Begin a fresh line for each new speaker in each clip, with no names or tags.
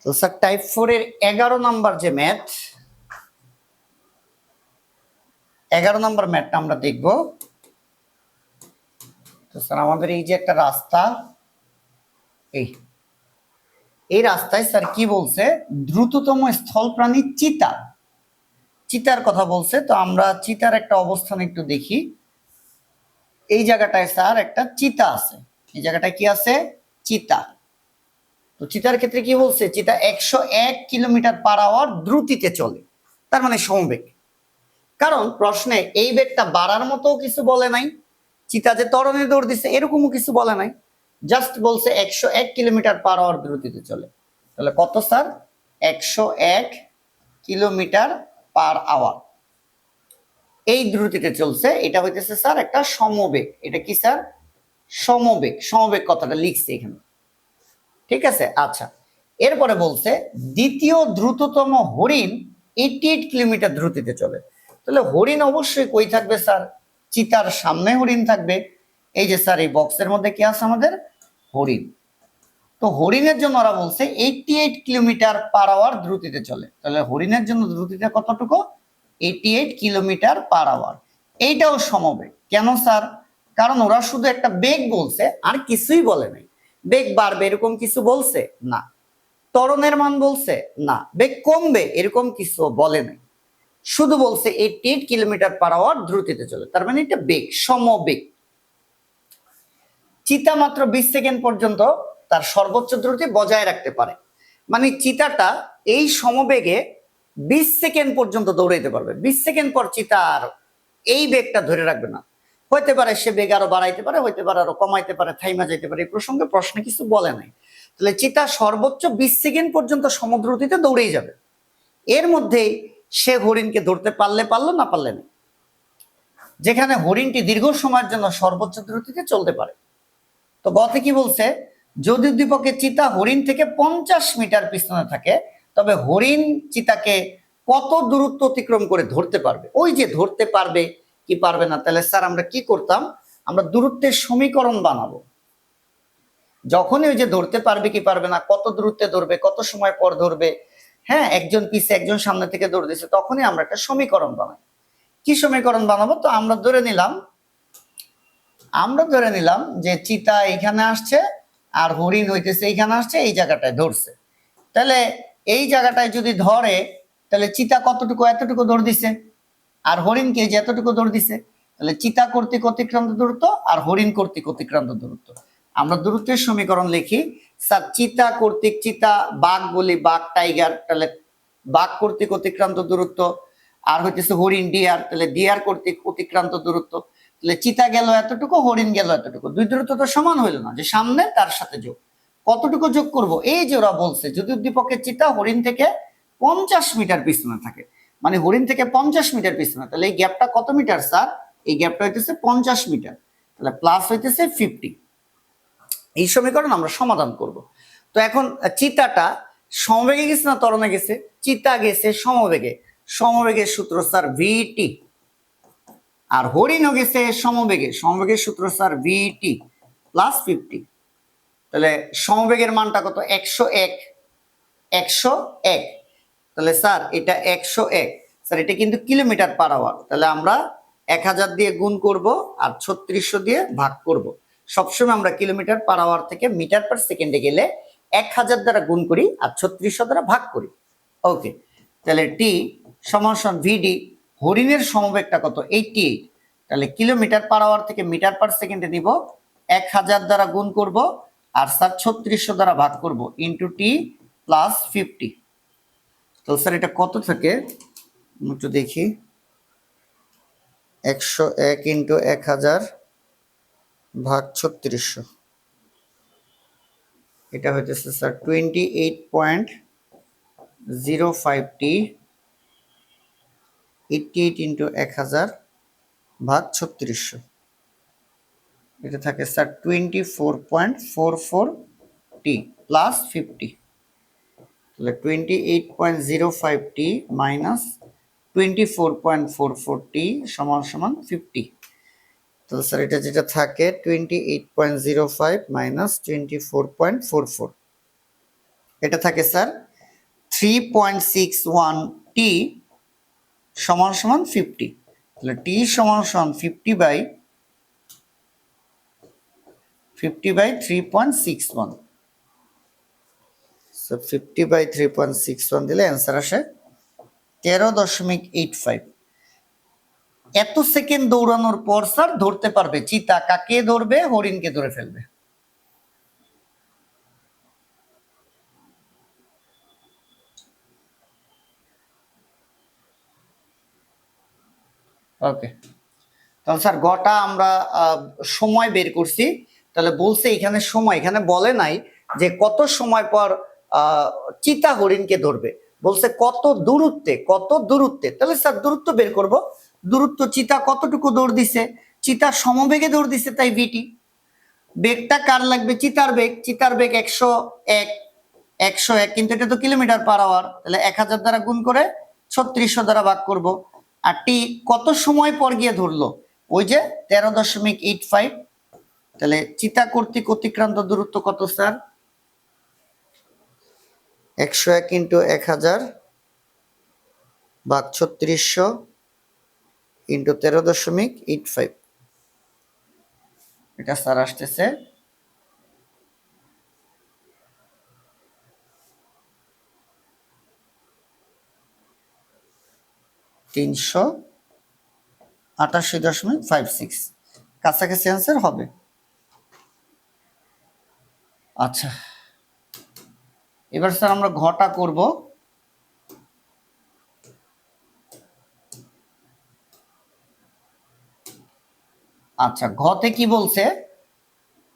তো sir type 4 এর 11 number যে ম্যাথ, 11 নাম্বার ম্যাথটা আমরা দেখব। তো স্যার আমাদের এই যে একটা রাস্তা, এই রাস্তায় স্যার কি বলছে, দ্রুততম স্থল প্রাণী চিতা, চিতার কথা বলছে। তো আমরা চিতার একটা অবস্থান একটু দেখি। এই জায়গাটায় স্যার একটা চিতা আছে, এই জায়গাটায় কি আছে, চিতা। তো চিতার ক্ষেত্রে কি বলছে, চিতা 101 কিলোমিটার পার আওয়ার দ্রুতিতে চলে, তার মানে সমবেগ। কারণ প্রশ্নে এই বেগটা বাড়ার মতো কিছু বলে নাই, চিতা যে ত্বরণে দৌড় দিচ্ছে এরকমও কিছু বলে নাই, জাস্ট বলছে 101 কিলোমিটার পার আওয়ার দ্রুতিতে চলে। তাহলে কত স্যার, 101 কিলোমিটার পার আওয়ার এই দ্রুতিতে চলছে। এটা হইতেছে স্যার একটা সমবেগ। এটা কি স্যার, সমবেগ। সমবেগ কথাটা লিখছি এখানে, ঠিক আছে। আচ্ছা, এরপরে বলছে দ্বিতীয় দ্রুততম হরিণ 88 কিলোমিটার দ্রুতিতে চলে। তাহলে হরিণ অবশ্যই কই থাকবে স্যার, চিতার সামনে হরিণ থাকবে। এই যে স্যার এই বক্সের মধ্যে কি আছে আমাদের, হরিণ। তো হরিণের জন্য ওরা বলছে 88 কিলোমিটার পার আওয়ার দ্রুতিতে চলে। তাহলে হরিণের জন্য দ্রুতিতে কতটুকু, 88 কিলোমিটার পার আওয়ার। এইটাও সমবেগ। কেন স্যার, কারণ ওরা শুধু একটা বেগ বলছে, আর কিছুই বলে নাই। বেগ বাড়বে এরকম কিছু বলছে না, ত্বরণের মান বলছে না, বেগ কমবে এরকম কিছু বলে নাই, শুধু বলছে 88 কিলোমিটার পার আওয়ার দ্রুতিতে চলে। তার মানে এটা বেগ, সমবেগ। চিতা মাত্র 20 সেকেন্ড পর্যন্ত তার সর্বোচ্চ দ্রুতি বজায় রাখতে পারে। মানে চিতাটা এই সমবেগে 20 সেকেন্ড পর্যন্ত দৌড়াইতে পারবে। 20 সেকেন্ড পর চিতা আর এই বেগটা ধরে রাখবে না। হইতে পারে সে বেগ আরো বাড়াইতে পারে, হইতে পারে আরো কমাইতে পারে, থাইমা যাইতে পারে। এই প্রসঙ্গে প্রশ্নে কিছু বলে নাই। তাহলে চিতা সর্বোচ্চ 20 সেকেন্ড পর্যন্ত সমদ্রুতিতে দৌড়েই যাবে। এর মধ্যেই সে হরিণকে ধরতে পারলে পারলো, না পারলে না। যেখানে হরিণটি দীর্ঘ সময়ের জন্য সর্বোচ্চ দ্রুতিতে চলতে পারে। তো গতে কি বলছে, যদি উদ্দীপকের চিতা হরিণ থেকে 50 মিটার পিছনে থাকে, তবে হরিণ চিতাকে কত দূরত্ব অতিক্রম করে ধরতে পারবে। ওই যে ধরতে পারবে কি পারবে না, তাহলে স্যার আমরা কি করতাম, আমরা দূরত্বের সমীকরণ বানাবো। যখনই ওই যে ধরতে পারবে কি পারবে না, কত দূরত্বে ধরবে, কত সময় পর ধরবে, হ্যাঁ, একজন পিছে একজন সামনে থেকে দৌড় দিচ্ছে, তখনই আমরা একটা সমীকরণ বানাই। কি সমীকরণ বানাবো, তো আমরা ধরে নিলাম যে চিতা এখানে আসছে আর হরিণ হইতেছে এইখানে আসছে, এই জায়গাটায় ধরছে। তাহলে এই জায়গাটায় যদি ধরে, তাহলে চিতা কতটুকু, এতটুকু দৌড় দিছে, আর হরিণকে যে এতটুকু দৌড় দিছে। তাহলে চিতা কর্তৃক অতিক্রান্ত দূরত্ব আর হরিণ কর্তৃক অতিক্রান্ত দূরত্ব। আমরা দূরত্বের সমীকরণ লিখি। স্যার চিতা কর্তৃক, চিতা বাঘ বলি, বাঘ টাইগার, তাহলে বাঘ কর্তৃক অতিক্রান্ত দূরত্ব, আর হইতেছে হরিণ ডিয়ার, তাহলে ডিয়ার কর্তৃক অতিক্রান্ত দূরত্ব। তাহলে চিতা গেল এতটুকু, হরিণ গেল এতটুকু, দুই দূরত্ব তো সমান হইলো না, যে সামনে তার সাথে যোগ। কতটুকু যোগ করব, এই যে ওরা বলছে যদি উদ্দীপকের চিতা হরিণ থেকে 50 মিটার পিছনে থাকে, মানে হরিণ থেকে 50 মিটার পিছনে, তাহলে এই গ্যাপটা কত মিটার স্যার, এই গ্যাপটা হইতেছে 50 মিটার, তাহলে প্লাস হইতেছে 50। এই সমীকরণ আমরা সমাধান করব। তো এখন চিতাটা সমবেগে গেছে না ত্বরণে গেছে, চিতা গেছে সমবেগে। সমবেগের সূত্র স্যার ভিটি, আর হরিণও গেছে সমবেগে, সমবেগের সূত্র স্যার ভিটি প্লাস 50। তাহলে সমবেগের মানটা কত, 101। 101, তাহলে স্যার এটা 101, স্যার এটা কিন্তু কিলোমিটার পার আওয়ার। তাহলে আমরা 1000 দিয়ে গুণ করব আর 3600 দিয়ে ভাগ করব। সবসময় আমরা কিলোমিটার পার আওয়ার থেকে মিটার পার সেকেন্ডে গেলে 1000 দ্বারা গুণ করি আর 3600 দ্বারা ভাগ করি। ওকে, তাহলে টি সমান ভিডি, হরিণের সমবেগটা কত, 88। তাহলে কিলোমিটার পার আওয়ার থেকে মিটার পার সেকেন্ডে নিব, 1000 দ্বারা গুণ করব আর স্যার 3600 দ্বারা ভাগ করব, ইন্টু টি প্লাস 50। তো স্যার এটা কত থাকে একটু দেখি, 101 ইন্টু 1000 ভাগ 3600, এটা হইতেছে স্যার 28.05t, 88 ইন্টু 1000 ভাগ 3600, এটা থাকে স্যার 24.44t প্লাস 50। তাহলে 28.05t মাইনাস 24.44t সমান সমান 50। তাহলে স্যার এটা যেটা থাকে 28.05 মাইনাস 24.44, এটা থাকে স্যার 3.61 টি সমান সমান 50, তাহলে টি সমান সমান 50 বাই 3.61, সো 50 বাই 3.61 দিলে অ্যান্সার আসে 13.85। এত সেকেন্ড দৌড়ানোর পর স্যার ধরতে পারবে চিতা কাকে ধরবে, হরিণকে ধরে ফেলবে। ওকে, তাহলে স্যার গটা আমরা সময় বের করছি, তাহলে বলছে এখানে সময়, এখানে বলে নাই যে কত সময় পর চিতা হরিণকে ধরবে, বলছে কত দূরত্বে, কত দূরত্বে। তাহলে স্যার দূরত্ব বের করব, দূরত্ব চিতা কতটুকু দৌড় দিছে, চিতা সমবেগে দৌড় দিছে, তাই ভিটি। বেগটা কার লাগবে, চিতার বেগ, চিতার বেগ 101, 101, কিন্তু এটা তো কিলোমিটার পার আওয়ার, তাহলে 1000 দ্বারা গুণ করে 3600 দ্বারা ভাগ করব। আর টি কত সময় পর গিয়ে ধরলো, ওই যে 13.85, তাহলে চিতা কর্তৃক অতিক্রান্ত দূরত্ব কত স্যার, 101 ইন্টু 1000 ভাগ 3600 ইন্টু 13.85, এটা স্যার আসতেছে 388.56, কাছাকাছি অ্যান্সার হবে। আচ্ছা, এবার স্যার আমরা ঘটা করব। আচ্ছা, ঘতে কি বলছে,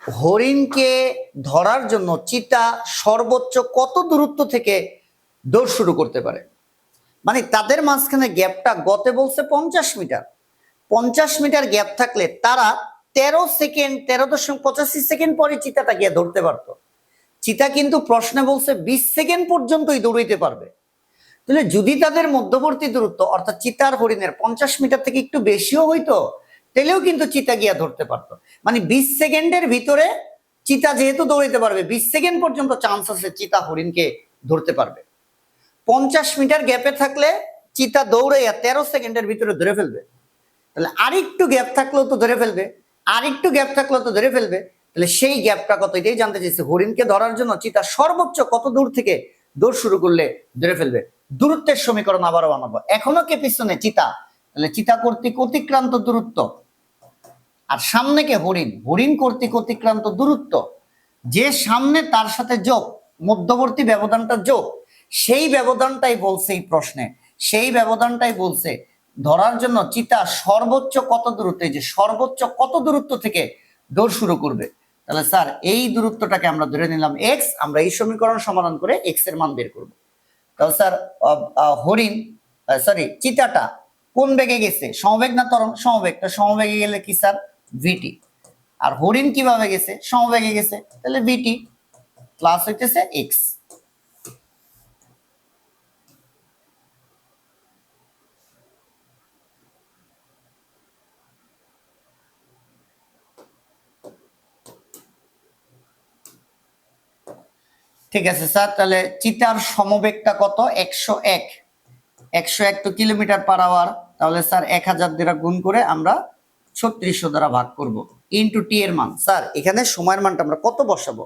হরিণকে ধরার জন্য চিতা সর্বোচ্চ কত দূরত্ব থেকে দৌড় শুরু করতে পারে, মানে তাদের মাঝখানে গ্যাপটা গতে বলছে 50 মিটার, 50 মিটার গ্যাপ থাকলে তারা 13 সেকেন্ড 13.85 সেকেন্ড পরে চিতাটা গিয়ে ধরতে পারতো। চিতা কিন্তু প্রশ্নে বলছে 20 সেকেন্ড পর্যন্তই দৌড়াইতে পারবে। তাহলে যদি তাদের মধ্যবর্তী দূরত্ব অর্থাৎ চিতার হরিণের 50 মিটার থেকে একটু বেশিও হইতো, তাহলেও কিন্তু চিতা গিয়া ধরতে পারতো। মানে 20 সেকেন্ডের ভিতরে চিতা যেহেতু দৌড়াইতে পারবে, 20 সেকেন্ড পর্যন্ত চান্স আছে চিতা হরিণকে ধরতে পারবে। 50 মিটার গ্যাপে থাকলে চিতা দৌড়াইয়া 13 সেকেন্ডের ভিতরে ধরে ফেলবে। তাহলে আরেকটু গ্যাপ থাকলেও তো ধরে ফেলবে, আরেকটু গ্যাপ থাকলেও তো ধরে ফেলবে। তাহলে সেই গ্যাপটা কত, এটাই জানতে চাইছে। হরিণকে ধরার জন্য চিতা সর্বোচ্চ কত দূর থেকে দৌড় শুরু করলে ধরে ফেলবে। দূরত্বের সমীকরণ আবারও বানাবো, এখনো কে পিছনে চিতা, তাহলে চিতা কর্তৃক অতিক্রান্ত দূরত্ব, আর সামনে কে হরিণ, হরিণ কর্তৃক অতিক্রান্ত দূরত্ব, যে সামনে তার সাথে যোগ, মধ্যবর্তী ব্যবধানটা যোগ, সেই ব্যবধানটাই বলছে এই প্রশ্নে, সেই ব্যবধানটাই বলছে ধরার জন্য চিতা সর্বোচ্চ কত দূরত্ব, যে সর্বোচ্চ কত দূরত্ব থেকে দৌড় শুরু করবে। তাহলে স্যার এই দূরত্বটাকে আমরা ধরে নিলাম এক্স, আমরা এই সমীকরণ সমাধান করে এক্স এর মান বের করব। তাহলে স্যার হরিণ সরি চিতাটা কোন বেগে গেছে, সমবেগ না ত্বরণ, সমবেগ, তো সমবেগে গেলে কি স্যার ভিটি, আর হরিণ কিভাবে গেছে, সমবেগে গেছে, তাহলে ভিটি প্লাস হইতেছে এক্স। ঠিক আছে স্যার, তাহলে চিতার সমবেগটা কত, 101, 101 তো কিলোমিটার পার আওয়ার, তাহলে স্যার 1000 দ্বারা গুণ করে আমরা 3600 দ্বারা ভাগ করব ইন্টু টি এর মান। স্যার এখানে সময়ের মানটা আমরা কত বসাবো,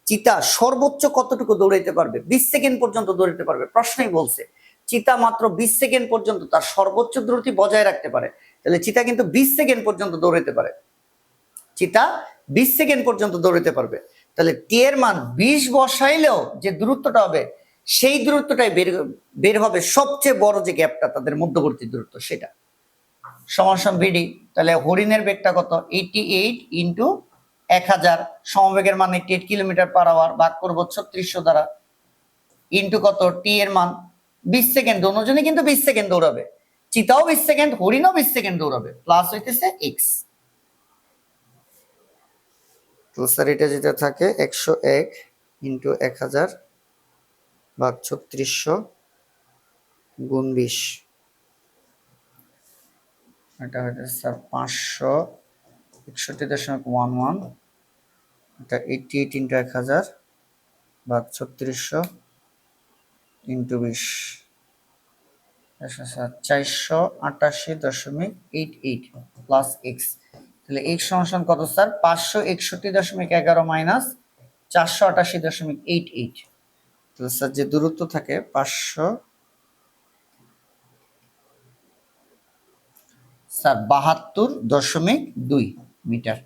চিতা সর্বোচ্চ কতটুকু দৌড়াইতে পারবে, 20 সেকেন্ড পর্যন্ত দৌড়াইতে পারবে, প্রশ্নই বলছে চিতা মাত্র 20 সেকেন্ড পর্যন্ত তার সর্বোচ্চ দ্রুতি বজায় রাখতে পারে। তাহলে চিতা কিন্তু 20 সেকেন্ড পর্যন্ত দৌড়াইতে পারে, চিতা 20 সেকেন্ড পর্যন্ত দৌড়াতে পারবে। তাহলে টি এর মান 20 বসাইলেও যে দূরত্বটা হবে, সেই দূরত্বটাই বের হবে সবচেয়ে বড় যে গ্যাপটা তাদের মধ্যবর্তী দূরত্ব, সেটা সমান ভিডি। তাহলে হরিণের বেগটা কত, 88 ইন্টু 1000, সমবেগের মান 88 কিলোমিটার পার আওয়ার, ভাগ করবো 3600 দ্বারা, ইন্টু কত টি এর মান 20 সেকেন্ড, দুজনে কিন্তু 20 সেকেন্ড দৌড়াবে, চিতাও 20 সেকেন্ড, হরিণও 20 সেকেন্ড দৌড়াবে, প্লাস হইতেছে এক্স। তো স্যার এটা যেটা থাকে 101 ইন্টু 1000 ভাগ 3600 গুণ 20, এটা হচ্ছে স্যার 561.11, এটা 88 ইন্টু 1000 ভাগ 3600 3×20 স্যার 488.88 প্লাস এক্স। তাহলে এক্স সমান কত স্যার? 561.11 মাইনাস 488.88। তাহলে স্যার যে দূরত্ব থাকে 72.2 মিটার।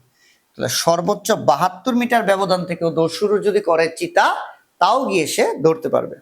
তাহলে সর্বোচ্চ 72 মিটার ব্যবধান থেকেও দৌড় শুরু যদি করে চিতা, তাও গিয়ে সে ধরতে পারবে।